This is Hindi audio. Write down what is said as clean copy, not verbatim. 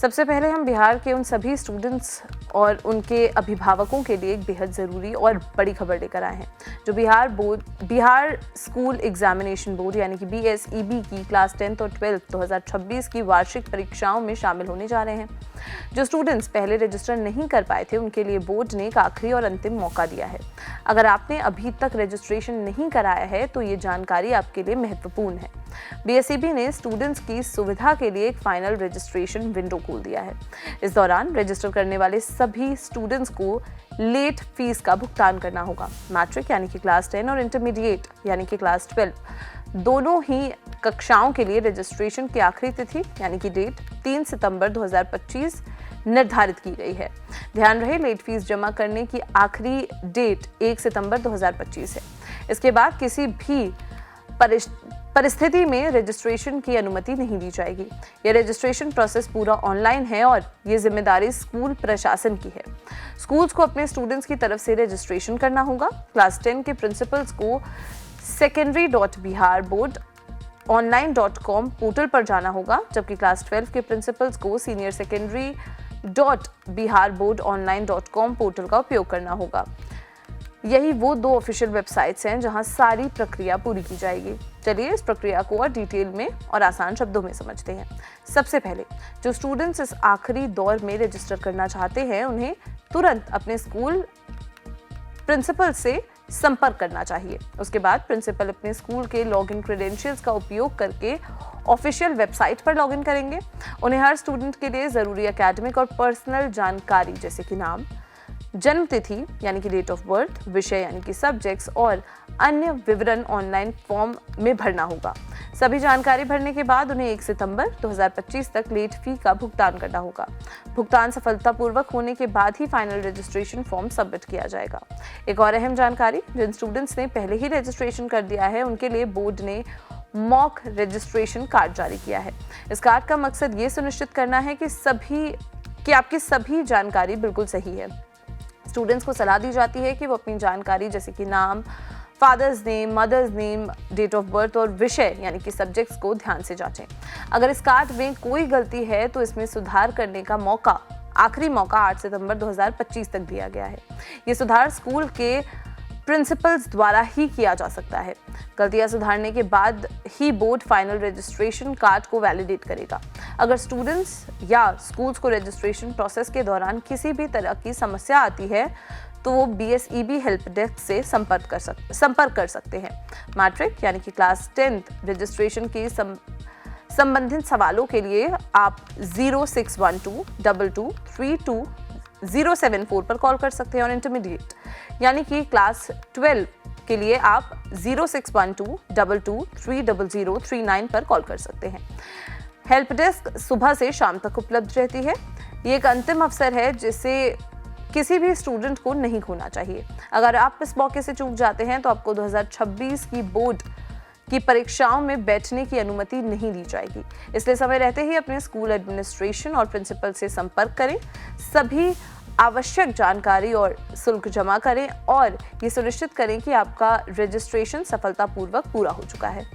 सबसे पहले हम बिहार के उन सभी स्टूडेंट्स और उनके अभिभावकों के लिए एक बेहद ज़रूरी और बड़ी खबर लेकर आए हैं, जो बिहार स्कूल एग्जामिनेशन बोर्ड यानी कि BSEB की क्लास 10th और 12th 2026 की वार्षिक परीक्षाओं में शामिल होने जा रहे हैं। जो स्टूडेंट्स पहले रजिस्टर नहीं कर पाए थे, उनके लिए बोर्ड ने एक आखिरी और अंतिम मौका दिया है। अगर आपने अभी तक रजिस्ट्रेशन नहीं कराया है तो ये जानकारी आपके लिए महत्वपूर्ण है। BSEB ने स्टूडेंट्स की सुविधा के लिए एक फाइनल रजिस्ट्रेशन विंडो खोल दिया है। इस दौरान रजिस्टर करने वाले सभी स्टूडेंट्स को लेट फीस का भुगतान करना होगा। मैट्रिक यानी कि क्लास 10 और इंटरमीडिएट यानी कि क्लास 12 दोनों ही कक्षाओं के लिए रजिस्ट्रेशन की आखिरी तिथि यानी कि डेट 3 सितंबर 2025 निर्धारित की गई है। ध्यान रहे, लेट फीस जमा करने की आखिरी डेट 1 सितंबर 2025 है। इसके बाद किसी भी परिस्थिति में रजिस्ट्रेशन की अनुमति नहीं दी जाएगी। यह रजिस्ट्रेशन प्रोसेस पूरा ऑनलाइन है और ये जिम्मेदारी स्कूल प्रशासन की है। स्कूल्स को अपने स्टूडेंट्स की तरफ से रजिस्ट्रेशन करना होगा। क्लास 10 के प्रिंसिपल्स को secondary.biharboardonline.com पोर्टल पर जाना होगा, जबकि क्लास 12 के प्रिंसिपल्स को senior-secondary.biharboardonline.com पोर्टल का उपयोग करना होगा। यही वो दो ऑफिशियल वेबसाइट्स हैं जहां सारी प्रक्रिया पूरी की जाएगी। चलिए इस प्रक्रिया को और डिटेल में और आसान शब्दों में समझते हैं। सबसे पहले जो स्टूडेंट्स इस आखिरी दौर में रजिस्टर करना चाहते हैं, उन्हें तुरंत अपने स्कूल प्रिंसिपल से संपर्क करना चाहिए। उसके बाद प्रिंसिपल अपने स्कूल के लॉगिन क्रेडेंशियल्स का उपयोग करके ऑफिशियल वेबसाइट पर लॉगिन करेंगे। उन्हें हर स्टूडेंट के लिए ज़रूरी एकेडमिक और पर्सनल जानकारी जैसे कि नाम, जन्म तिथि यानी कि डेट ऑफ बर्थ, विषय यानी कि सब्जेक्ट्स और अन्य विवरण ऑनलाइन फॉर्म में भरना होगा। सभी जानकारी भरने के बाद उन्हें 1 सितंबर 2025 तक लेट फी का भुगतान करना होगा। भुगतान सफलतापूर्वक होने के बाद ही फाइनल रजिस्ट्रेशन फॉर्म सबमिट किया जाएगा। एक और अहम जानकारी, जिन स्टूडेंट्स ने पहले ही रजिस्ट्रेशन कर दिया है, उनके लिए बोर्ड ने मॉक रजिस्ट्रेशन कार्ड जारी किया है। इस कार्ड का मकसद ये सुनिश्चित करना है कि आपकी सभी जानकारी बिल्कुल सही है। स्टूडेंट्स को सलाह दी जाती है कि वो अपनी जानकारी जैसे कि नाम, father's name, mother's name, date of birth और विषय यानी कि सब्जेक्ट्स को ध्यान से जांचें। अगर इस कार्ड में कोई गलती है तो इसमें सुधार करने का आखिरी मौका 8 सितंबर 2025 तक दिया गया है। ये सुधार स्कूल के प्रिंसिपल्स द्वारा ही किया जा सकता है। गलतियां सुधारने के बाद ही बोर्ड फाइनल रजिस्ट्रेशन कार्ड को वैलिडेट करेगा। अगर स्टूडेंट्स या स्कूल्स को रजिस्ट्रेशन प्रोसेस के दौरान किसी भी तरह की समस्या आती है तो वो BSEB हेल्प डेस्क से संपर्क कर सकते हैं। मैट्रिक यानी कि क्लास 10th रजिस्ट्रेशन के संबंधित सवालों के लिए आप 0612223074 पर कॉल कर सकते हैं और इंटरमीडिएट यानी कि क्लास 12 के लिए आप 0612223039 पर कॉल कर सकते हैं। हेल्प डेस्क सुबह से शाम तक उपलब्ध रहती है। ये एक अंतिम अवसर है जिसे किसी भी स्टूडेंट को नहीं खोना चाहिए। अगर आप इस मौके से चूक जाते हैं तो आपको 2026 की बोर्ड की परीक्षाओं में बैठने की अनुमति नहीं दी जाएगी। इसलिए समय रहते ही अपने स्कूल एडमिनिस्ट्रेशन और प्रिंसिपल से संपर्क करें, सभी आवश्यक जानकारी और शुल्क जमा करें और ये सुनिश्चित करें कि आपका रजिस्ट्रेशन सफलतापूर्वक पूरा हो चुका है।